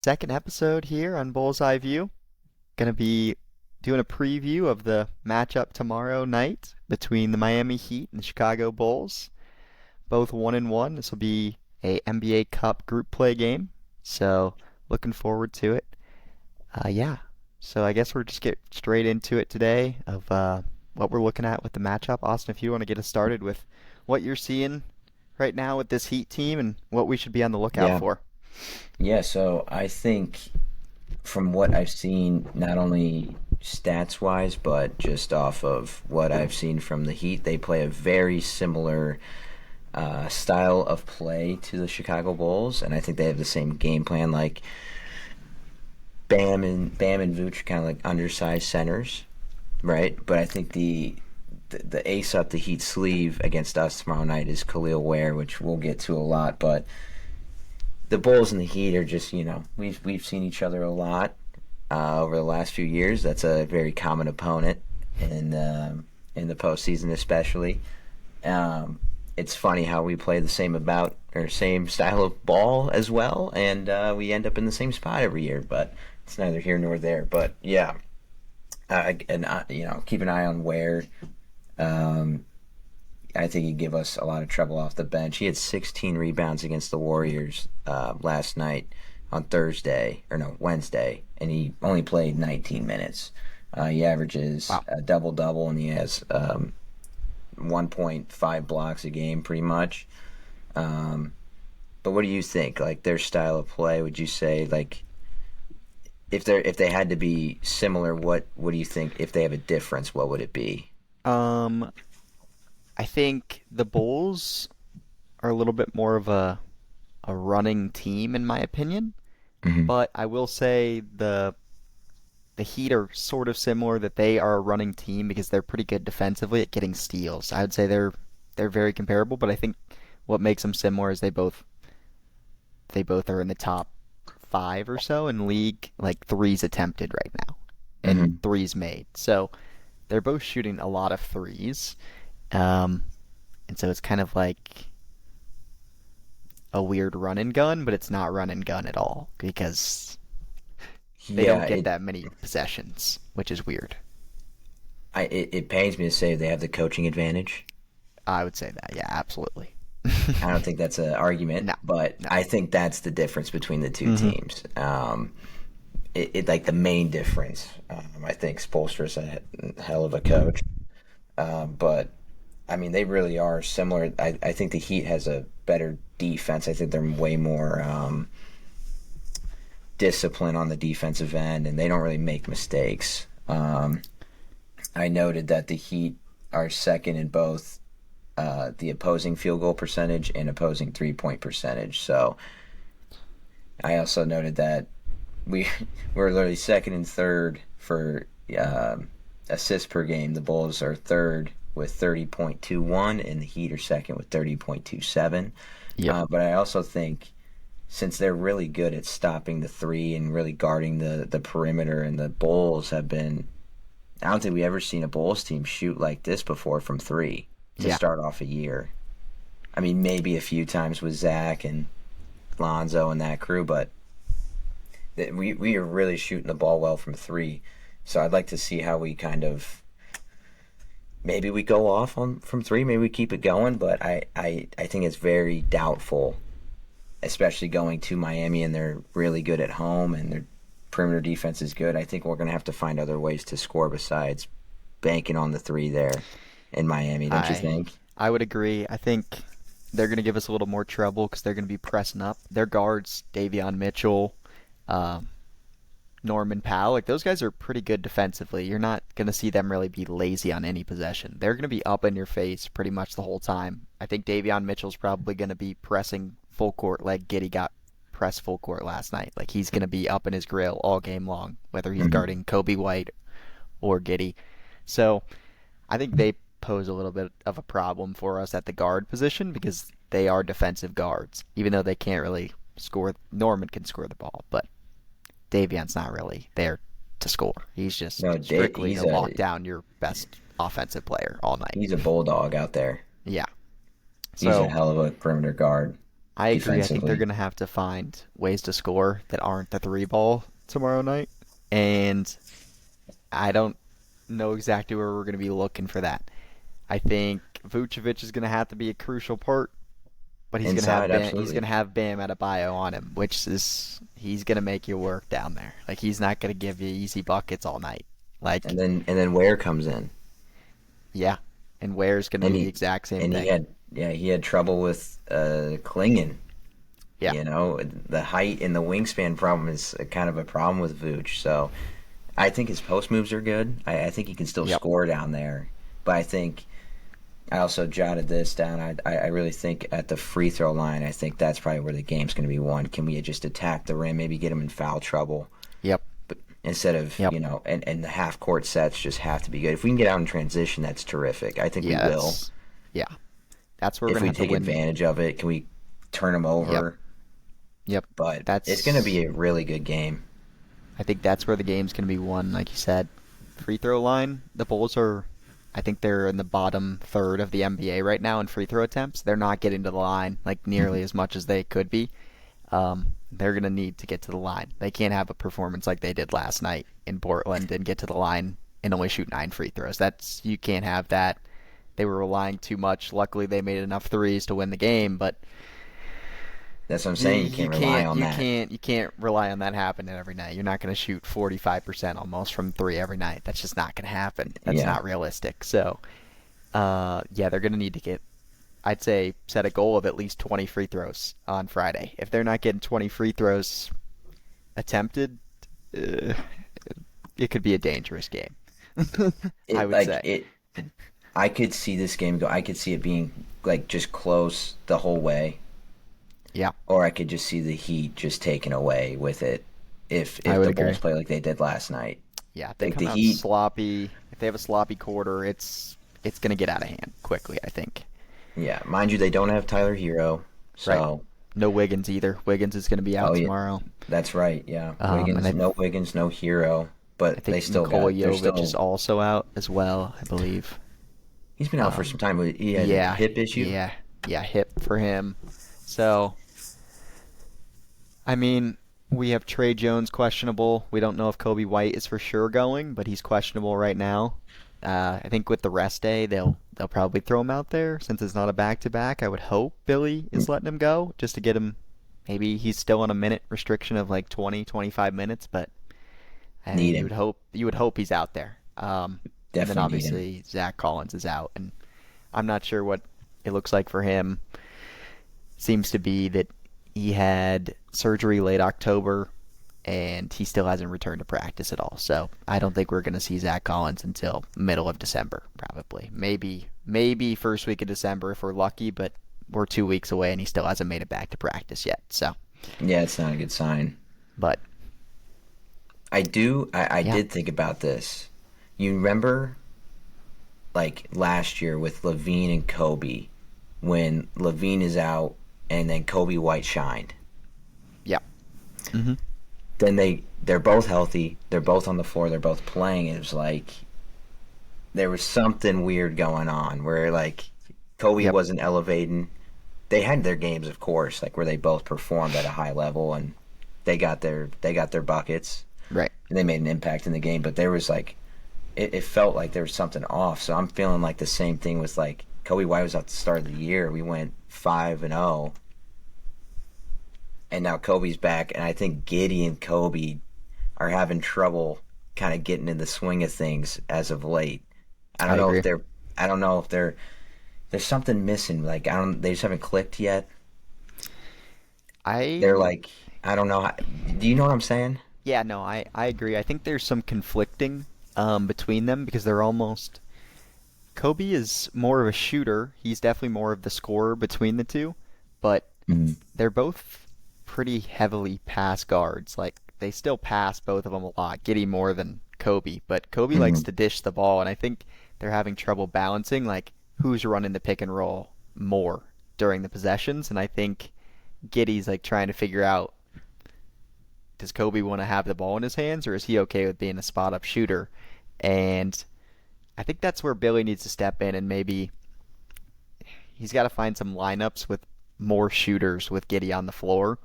Second episode here on BullsEyeView. Gonna be doing a preview of the matchup tomorrow night between the Miami Heat and the Chicago Bulls. Both 1-1. This will be a NBA Cup group play game. So looking forward to it. Yeah. So I guess we'll just get straight into it today of what we're looking at with the matchup. Austin, if you want to get us started with what you're seeing right now with this Heat team and what we should be on the lookout Yeah, for. so I think from what I've seen, not only stats wise, but just off of what I've seen from the Heat, they play a very similar style of play to the Chicago Bulls, and I think they have the same game plan. Like Bam and Vooch are kind of like undersized centers, right? But I think the ace up the Heat sleeve against us tomorrow night is Khalil Ware, which we'll get to a lot, but the Bulls and the Heat are just, we've seen each other a lot over the last few years. That's a very common opponent in the postseason, especially. It's funny how we play the same style of ball as well, and we end up in the same spot every year. But it's neither here nor there. But yeah, keep an eye on Ware. I think he'd give us a lot of trouble off the bench. He had 16 rebounds against the Warriors last night on Wednesday, and he only played 19 minutes. He averages Wow. a double-double, and he has 1.5 blocks a game pretty much. But what do you think? Like their style of play, would you say like if they had to be similar, what do you think? If they have a difference, what would it be? Um, I think the Bulls are a little bit more of a running team in my opinion, Hmm. but I will say the Heat are sort of similar that they are a running team because they're pretty good defensively at getting steals. I would say they're very comparable, but I think what makes them similar is they both are in the top 5 or so in league like threes attempted right now and Hmm. threes made. So they're both shooting a lot of threes. Um, and so it's kind of like a weird run and gun, but it's not run and gun at all because they Yeah, don't get that many possessions, which is weird. it pains me to say they have the coaching advantage. I would say that. Yeah, absolutely. I don't think that's an argument, No, but no. I think that's the difference between the two Hmm. teams. Like the main difference. I think Spoelstra's a hell of a coach, but I mean they really are similar. I think the Heat has a better defense. I think they're way more disciplined on the defensive end, and they don't really make mistakes. I noted that the Heat are second in both the opposing field goal percentage and opposing 3-point percentage. So I also noted that we we're literally second and third for assists per game. The Bulls are third with 30.21, and the Heat are second with 30.27. Yep. But I also think since they're really good at stopping the three and really guarding the perimeter, and the Bulls have been, I don't think we ever seen a Bulls team shoot like this before from three to Yeah. start off a year. I mean, maybe a few times with Zach and Lonzo and that crew, but we are really shooting the ball well from three. So I'd like to see how we kind of maybe we go off on from three, maybe we keep it going, but I think it's very doubtful, especially going to Miami and they're really good at home and their perimeter defense is good. I think we're going to have to find other ways to score besides banking on the three there in Miami, don't you I think? I would agree. I think they're going to give us a little more trouble because they're going to be pressing up. Their guards, Davion Mitchell, um, Norman Powell, like those guys are pretty good defensively. You're not going to see them really be lazy on any possession. They're going to be up in your face pretty much the whole time. I think Davion Mitchell's probably going to be pressing full court like Giddey got pressed full court last night. Like he's going to be up in his grill all game long, whether he's Hmm. guarding Kobe White or Giddey. So I think they pose a little bit of a problem for us at the guard position because they are defensive guards, even though they can't really score. Norman can score the ball, but Davion's not really there to score. He's just No, strictly to lock down your best offensive player all night. he's a bulldog out there. Yeah. He's a So hell of a perimeter guard. I agree. I think they're defensively. going to have to find ways to score that aren't the three ball tomorrow night. And I don't know exactly where we're going to be looking for that. I think Vucevic is going to have to be a crucial part, but Inside, He's going absolutely. to have Bam Adebayo on him, which is he's going to make you work down there. Like he's not going to give you easy buckets all night. Like And then Ware comes in, yeah, and Ware's going to and do the he exact same and he thing. had yeah he had trouble with clinging. Yeah, The height and the wingspan problem is kind of a problem with Vooch. So I think his post moves are good. I think he can still yep, score down there, but I think I also jotted this down. I really think at the free throw line, I think that's probably where the game's going to be won. Can we just attack the rim, maybe get him in foul trouble, yep, but instead of yep. and the half court sets just have to be good. If we can get out in transition, that's terrific. I think we Yeah, will. yeah. That's where we're If gonna we have to take win. advantage of it, can we turn them Yep, over? yep. But it's going to That's be a really good game. I think that's where the game's gonna be won, like you said. Free throw line, the Bulls are I think they're in the bottom third of the NBA right now in free throw attempts. They're not getting to the line like nearly as much as they could be. They're gonna need to get to the line. They can't have a performance like they did last night in Portland and get to the line and only shoot 9 free throws. That's you can't have that. They were relying too much. Luckily, they made enough threes to win the game, but That's what I'm saying. You can't rely on that. you can't rely on that happening every night. You're not going to shoot 45% almost from three every night. That's just not going to happen. That's Yeah. not realistic. So, yeah, they're going to need to get. I'd say set a goal of at least 20 free throws on Friday. If they're not getting 20 free throws attempted, uh, it could be a dangerous game. I It would like say. it I could see this game go. I could see it being like just close the whole way, Yeah, or I could just see the Heat just taken away with it if I would the Bulls agree. play like they did last night. Yeah, if they Like the come out Heat, sloppy, if they have a sloppy quarter, it's going to get out of hand quickly, I think. yeah, mind you, they don't have Tyler Hero, Right. so No Wiggins either. Wiggins is going to be oh out yeah, tomorrow. that's right. Yeah, And Wiggins, no Hero, I but think they still Nikola got. They're Jovic is still. also out as well, I believe. He's been out for some Um, time. He had a yeah, hip issue. yeah, yeah, hip for him. So, I mean, we have Trey Jones questionable. We don't know if Kobe White is for sure going, but he's questionable right now. I think with the rest day, they'll probably throw him out there since it's not a back to back. I would hope Billy is letting him go just to get him. Maybe he's still on a minute restriction of like 20, 25 minutes, but Need him. you would hope he's out there. And then Definitely need him. obviously Zach Collins is out, and I'm not sure what it looks like for him. Seems to be that he had surgery late October, and he still hasn't returned to practice at all. So I don't think we're going to see Zach Collins until middle of December, probably. Maybe first week of December if we're lucky, but we're 2 weeks away, and he still hasn't made it back to practice yet. So, Yeah, it's not a good sign. but I yeah, did think about this. You remember like last year with Levine and Kobe when Levine is out and then Kobe White shined. yeah, hmm Then they're both healthy, they're both on the floor, they're both playing. It was like there was something weird going on where like Kobe yep, wasn't elevating. They had their games, of course, like where they both performed at a high level and they got their buckets right. and they made an impact in the game. But there was like it felt like there was something off. So I'm feeling like the same thing with like Kobe White was at the start of the year. We went 5-0, and now Kobe's back, and I think Giddy and Kobe are having trouble kind of getting in the swing of things as of late. I I don't know if agree. they're I don't know if they're there's something missing. Like I don't they just haven't clicked yet. They're I like I don't know. Do you know what I'm saying? Yeah, no, I agree. I think there's some conflicting between them because they're almost Kobe is more of a shooter. He's definitely more of the scorer between the two, but Mhm. they're both pretty heavily pass guards. Like they still pass both of them a lot, Giddy more than Kobe, but Kobe likes Mhm. to dish the ball, and I think they're having trouble balancing like who's running the pick and roll more during the possessions, and I think Giddy's like trying to figure out does Kobe want to have the ball in his hands or is he okay with being a spot up shooter? And I think that's where Billy needs to step in and maybe he's got to find some lineups with more shooters with Giddy on the floor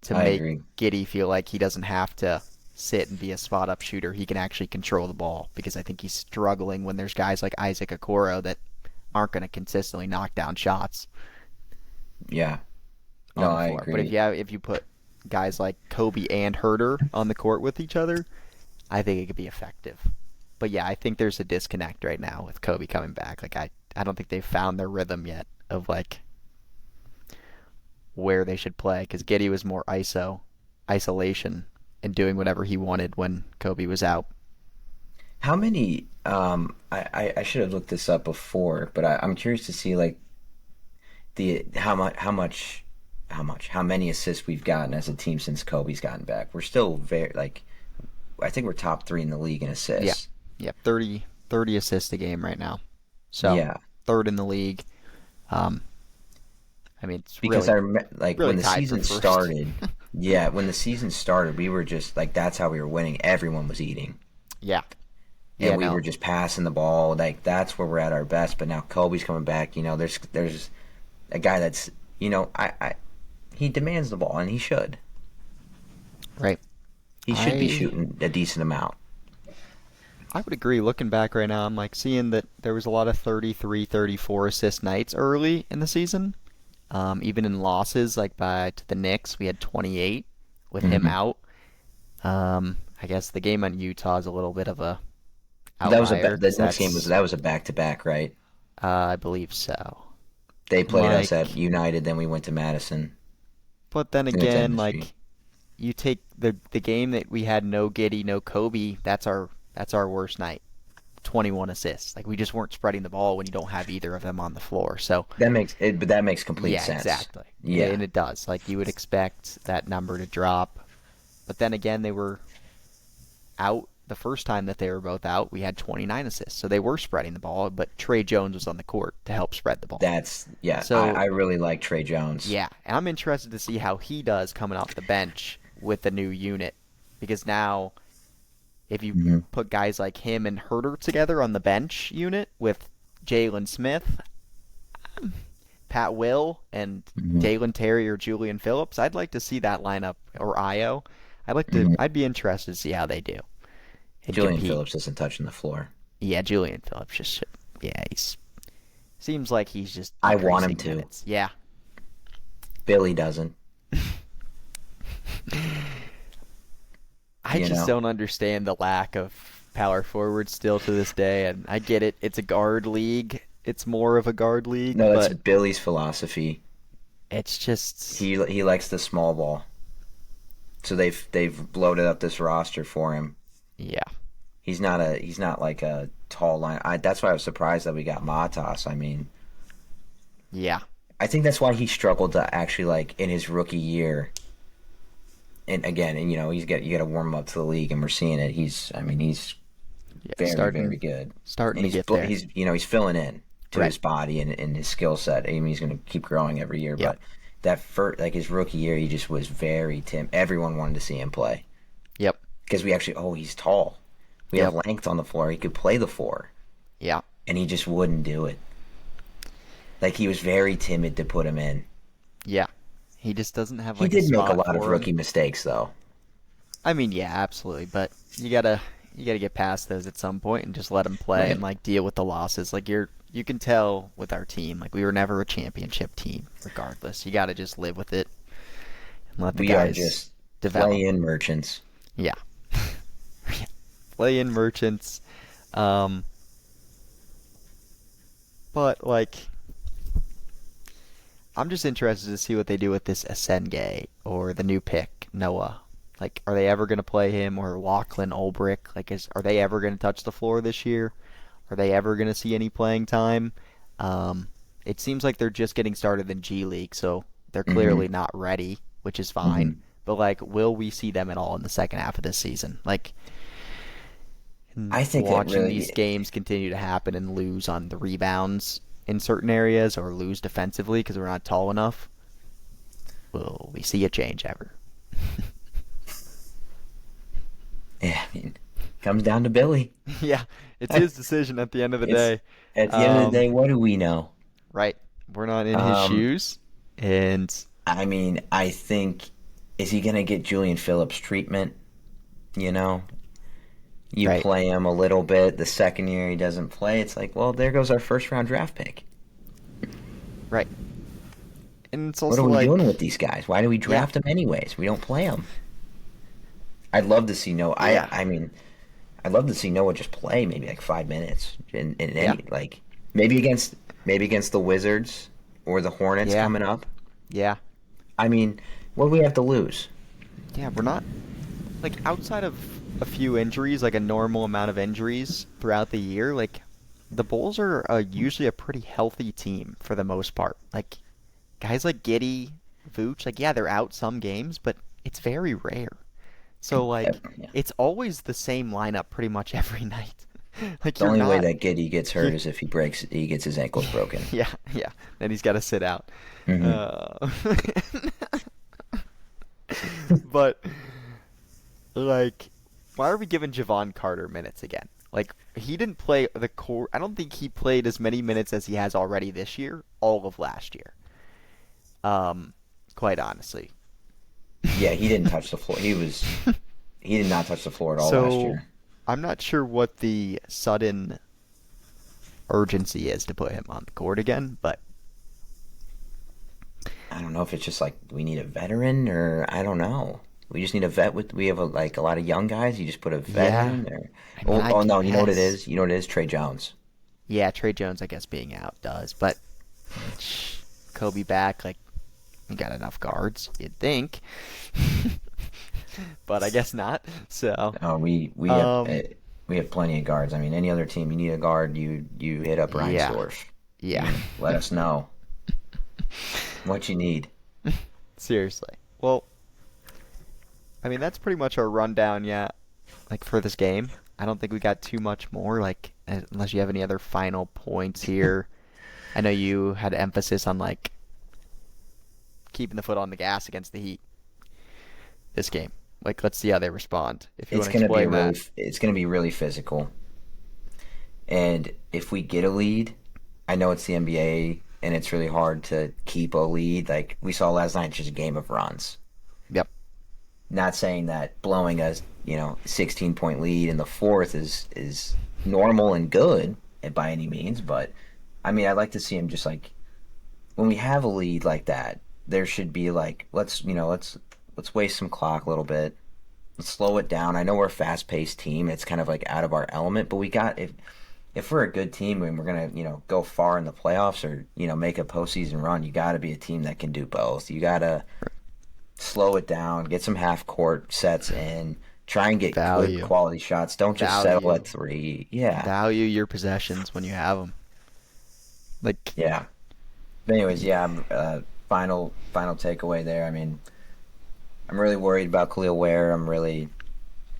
to I make agree. Giddy feel like he doesn't have to sit and be a spot up shooter. He can actually control the ball because I think he's struggling when there's guys like Isaac Okoro that aren't going to consistently knock down shots Yeah. No, on the I floor. But agree. if you put guys like Kobe and Herter on the court with each other, I think it could be effective. But yeah, I think there's a disconnect right now with Kobe coming back. Like I don't think they've found their rhythm yet of like where they should play because Giddy was more isolation and doing whatever he wanted when Kobe was out. How many? I should have looked this up before, but I'm curious to see like the how many assists we've gotten as a team since Kobe's gotten back. We're still very like I think we're top three in the league in Yeah, assists. yeah, 30 assists a game right now. So Yeah, third in the league. Um, I mean, it's because like really when the tied for season first. started. Yeah, when the season started, we were just like that's how we were winning. Everyone was eating, Yeah, and yeah, we no, were just passing the ball. Like that's where we're at our best. But now Kobe's coming back. There's a guy that's I he demands the ball, and he should. right. He should be I shooting a decent amount. I would agree. Looking back right now, I'm like seeing that there was a lot of 33, 34 assist nights early in the season. Even in losses, like to the Knicks, we had 28 with him Hmm. out. I guess the game on Utah is a little bit of a That was outlier the because next game was that's, that was a back to back, right? I believe so. They played us at Like, United, then we went to Madison. but then I think it's again, MSG. like you take the game that we had no Giddy, no Kobe. That's our worst night. 21 assists. Like we just weren't spreading the ball when you don't have either of them on the floor. So But that makes complete yeah, sense. exactly. Yeah, And it does. Like you would expect that number to drop. But then again, they were out the first time that they were both out. We had 29 assists. So they were spreading the ball, but Trey Jones was on the court to help spread the ball. yeah. So I really like Trey Jones. yeah, and I'm interested to see how he does coming off the bench with the new unit. Because now, if you Hmm. put guys like him and Herter together on the bench unit with Jalen Smith, Pat Will and Hmm. Dalen Terry or Julian Phillips. I'd like to see that lineup or Io. Hmm. I'd be interested to see how they do and Julian compete. Phillips isn't touching the floor. Yeah, Julian Phillips just yeah, he's seems like he's just I want him decreasing to. minutes. Yeah. Billy doesn't. I You just know. don't understand the lack of power forward still to this day and I get it. It's a guard league. It's more of a guard league, No, that's but Billy's philosophy. it's just He likes the small ball. So they've bloated up this roster for him. yeah. He's not like a tall line. That's why I was surprised that we got Matas. I mean, Yeah. I think that's why he struggled to actually like in his rookie year. And again, and you got to warm him up to the league, and we're seeing it. He's Yeah, very very good, starting and to get there. he's filling in to Right. his body and his skill set. I mean, he's going to keep growing every year, Yep. but that first like his rookie year, he just was very tim. Everyone wanted to see him play Yep. because he's tall. We have Yep. length on the floor. He could play the four, Yeah. and he just wouldn't do it. Like he was very timid to put him in. Yeah. He just doesn't have He like a did make a spot lot of for him. rookie mistakes, though. I mean, yeah, absolutely, but you gotta get past those at some point and just let him play and Right. like deal with the losses. Like you can tell with our team, like we were never a championship team, regardless. You gotta just live with it and let the We are guys just develop. play-in merchants. Yeah. Play in merchants. Um, but like I'm just interested to see what they do with this Asenge or the new pick, Noah. Like, are they ever going to play him or Lachlan Ulbrich? Like, are they ever going to touch the floor this year? Are they ever going to see any playing time? It seems like they're just getting started in G League, so they're Hmm. clearly not ready, which is fine. Hmm. But like, will we see them at all in the second half of this season? Like, I think that watching these really, games continue to happen and lose on the rebounds in certain areas or lose defensively because we're not tall enough. Will we see a change ever? yeah, I mean, comes down to Billy. Yeah, it's his decision at the end of the It's day. at the end of the Um, day, what do we know? right. We're not in his Um, shoes. And I mean, I think, is he going to get Julian Phillips treatment? You know, you right, play him a little bit. The second year he doesn't play. It's like, well, there goes our first round draft pick. right. And it's What are also we doing with like, these guys? Why do we yeah, draft them anyways? We don't play them. I'd love to see Noah. yeah, I mean, I'd love to see Noah just play maybe like 5 minutes in yeah, any like maybe against the Wizards or the Hornets yeah, coming up. yeah, I mean, what do we have to lose? yeah. We're not like outside of a few injuries, like a normal amount of injuries throughout the year. Like the Bulls are usually a pretty healthy team for the most part. Like guys like Giddy, Vooch, like yeah, they're out some games, but it's very rare. So Yeah, like yeah. it's always the same lineup pretty much every night. Like The you're only way not that Giddy gets hurt you is if he gets his ankles broken. yeah, yeah. Then he's got to sit out. Hmm. Uh, but like why are we giving Javon Carter minutes again? Like he didn't play the core. I don't think he played as many minutes as he has already this year, all of last year. Um, quite honestly. Yeah, he didn't touch the floor. He did not touch the floor at all last So year. I'm not sure what the sudden urgency is to put him on the court again, but I don't know if it's just like we need a veteran or I don't know. We just need a vet with. We have like a lot of young guys. You just put a vet yeah, in there. I mean, Oh, I oh no, you know what it guess. is? You know what it is? Trey Jones. Yeah, Trey Jones, I guess, being out does, but Kobe back, like, you got enough guards, you'd think. But I guess not. So, We have um, we have plenty of guards. I mean, any other team, you need a guard, you hit up yeah, Reinsdorf. yeah. You let us know what you need. Seriously. Well, I mean, that's pretty much our rundown, yeah, like, for this game. I don't think we got too much more, like, unless you have any other final points here. I know you had emphasis on, like, keeping the foot on the gas against the Heat this game. Like, let's see how they respond. If you want to explain that. It's gonna be really physical. And if we get a lead, I know it's the NBA and it's really hard to keep a lead. Like we saw last night, it's just a game of runs. Yep. Not saying that blowing a 16-point lead in the fourth is normal and good by any means, but I mean I'd like to see him just like when we have a lead like that, there should be like let's waste some clock a little bit. Let's slow it down. I know we're a fast-paced team. It's kind of like out of our element, but we got if we're a good team and we're gonna go far in the playoffs or make a postseason run, you got to be a team that can do both. You got to slow it down, get some half court sets in, try and get good Value. quality shots. Don't just settle Value. at three. Yeah, Value your possessions when you have them. Like, yeah. But anyways, yeah. Final takeaway there. I mean, I'm really worried about Khalil Ware.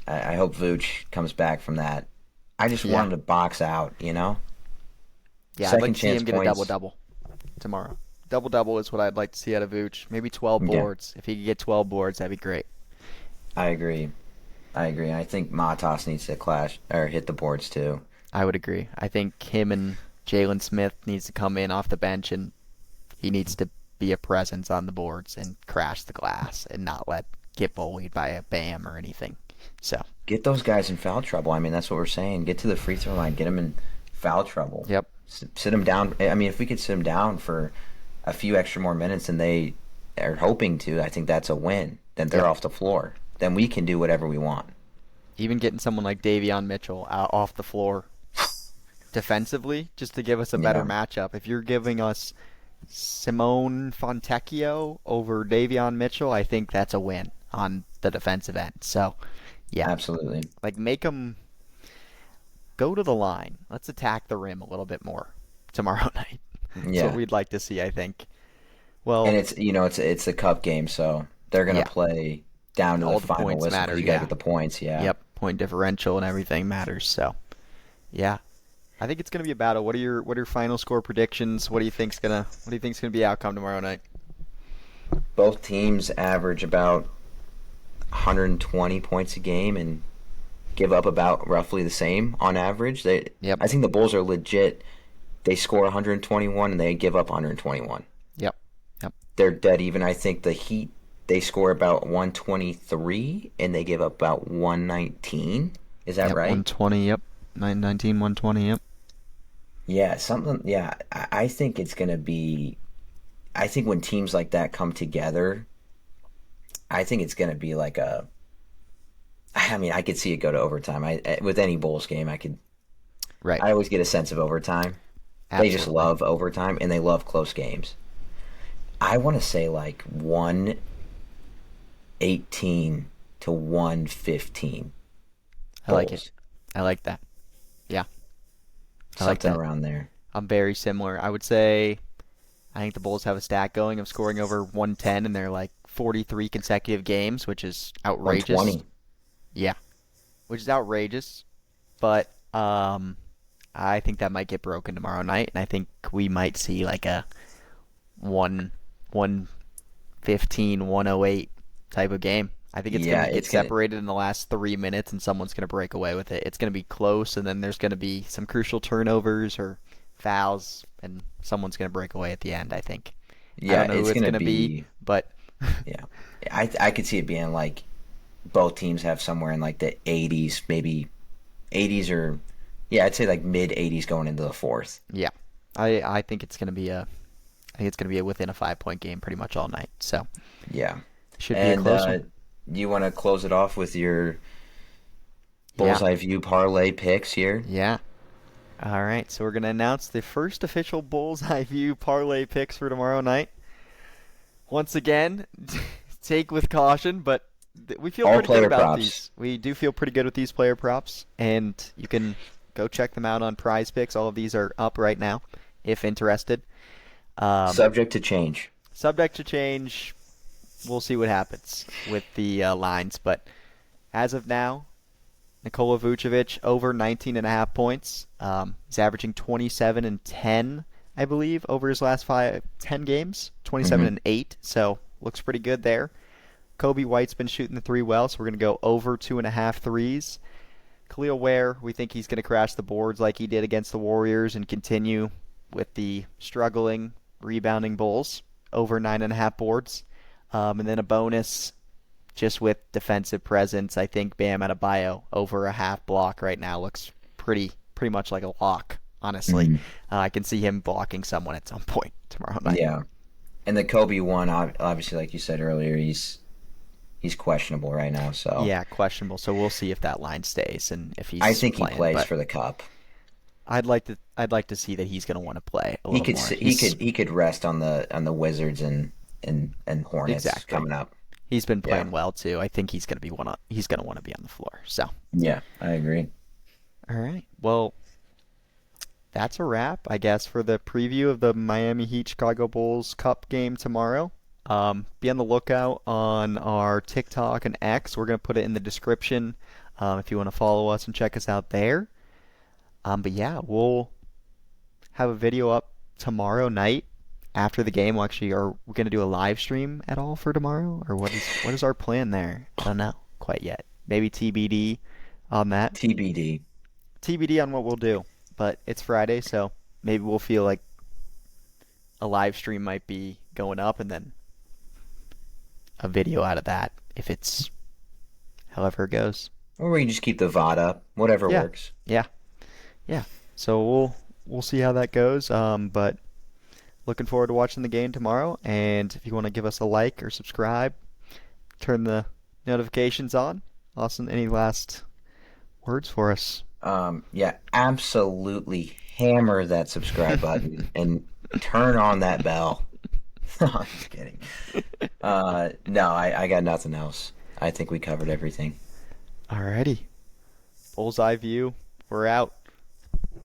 I hope Vooch comes back from that. I just want yeah. him to box out. Yeah, I'd like Second to see chance him get a double points. double tomorrow. Double double is what I'd like to see out of Vooch. Maybe 12 Yeah, boards. If he could get 12 boards, that'd be great. I agree. I agree. I think Matas needs to clash or hit the boards too. I would agree. I think him and Jalen Smith needs to come in off the bench and he needs to be a presence on the boards and crash the glass and not get bullied by a Bam or anything. So, Get those guys in foul trouble. I mean, that's what we're saying. Get to the free throw line. Get them in foul trouble. yep, Sit them down. I mean, if we could sit them down for a few extra more minutes than they are hoping to, I think that's a win. Then they're yep. off the floor. Then we can do whatever we want. Even getting someone like Davion Mitchell out off the floor defensively just to give us a better Yeah, matchup. If you're giving us Simone Fontecchio over Davion Mitchell, I think that's a win on the defensive end. So, yeah, absolutely. like make them go to the line. Let's attack the rim a little bit more tomorrow night. That's what Yeah, we'd like to see, I think. and Well, it's a cup game, so they're gonna yeah, play down to the all the final points whistle because matter. you gotta Yeah. get the points. Yeah. Yep, point differential and everything matters. So, yeah. I think it's going to be a battle. What are your final score predictions? What do you think's gonna be outcome tomorrow night? Both teams average about 120 points a game and give up about roughly the same on average. Yep. I think the Bulls are legit. They score 121 and they give up 121. Yep. Yep. they're dead even. I think the Heat, they score about 123 and they give up about 119. Is that Yep, right? 120. Yep, 919, 120. Yep. Yeah, something. Yeah, I think it's gonna be. I think when teams like that come together, I think it's gonna be like a. I mean, I could see it go to overtime. With any Bulls game, I could. Right. I always get a sense of overtime. They just Absolutely. love overtime and they love close games. I want to say like 118 to 115 I like it. Bulls, I like that. Yeah, I like something that. around there. I'm very similar. I would say I think the Bulls have a stat going of scoring over 110 in their like 43 consecutive games, which is outrageous. 120. Yeah, which is outrageous. But I think that might get broken tomorrow night, and I think we might see like a 115, 108 type of game. I think it's going Yeah, to get it's gonna. separated in the last 3 minutes, and someone's going to break away with it. It's going to be close, and then there's going to be some crucial turnovers or fouls, and someone's going to break away at the end, I think. I Yeah, don't know who it's it's gonna going to be, be. but Yeah, I could see it being like both teams have somewhere in like the 80s, maybe 80s or yeah, I'd say like mid 80s going into the fourth. yeah, I think it's going to be a I think it's going to be a within a 5 point game pretty much all night. So Yeah, it should be a and close one. do you want to close it off with your Yeah, bullseye view parlay picks here? yeah. All right, so we're going to announce the first official Bullseye View parlay picks for tomorrow night. Once again, take with caution, but we feel All pretty good player about props. these. We do feel pretty good with these player props, and you can go check them out on Prize Picks. All of these are up right now, if interested. Um, Subject to change. Subject to change. We'll see what happens with the lines, but as of now, Nikola Vucevic over 19.5 points. He's averaging 27 and 10, I believe, over his last 10 games. 27 Hmm. and 8, so looks pretty good there. Kobe White's been shooting the three well, so we're going to go over 2.5 threes. Khalil Ware, we think he's going to crash the boards like he did against the Warriors and continue with the struggling, rebounding Bulls. Over 9.5 boards. And then a bonus just with defensive presence. I think Bam Adebayo over a half block right now looks pretty much like a lock, honestly. Hmm. I can see him blocking someone at some point tomorrow night. Yeah, and the Kobe one, obviously, like you said earlier, he's questionable right now. So Yeah, questionable. So we'll see if that line stays and if I he's think he playing. plays But for the cup. I'd like to see that he's going to want to play a He little could more. he could rest on the Wizards and Hornets Exactly. coming up. He's been Yeah, playing well too. I think he's going to want to be on the floor. So, yeah, I agree. all right. Well, that's a wrap, I guess, for the preview of the Miami Heat Chicago Bulls Cup game tomorrow. Be on the lookout on our TikTok and X. We're going to put it in the description if you want to follow us and check us out there. But yeah, we'll have a video up tomorrow night after the game. Well, actually, are we going to do a live stream at all for tomorrow? Or what is our plan there? I don't know quite yet. Maybe TBD on that. TBD. TBD on what we'll do. But it's Friday, so maybe we'll feel like a live stream might be going up and then a video out of that if it's however it goes. Or we can just keep the VOD up. Whatever Yeah, works. yeah, yeah. So we'll see how that goes. But looking forward to watching the game tomorrow. And if you want to give us a like or subscribe, turn the notifications on. Austin, any last words for us? Yeah, absolutely hammer that subscribe button and turn on that bell. No, I'm just kidding. No, I got nothing else. I think we covered everything. Alrighty. Bullseye view. We're out.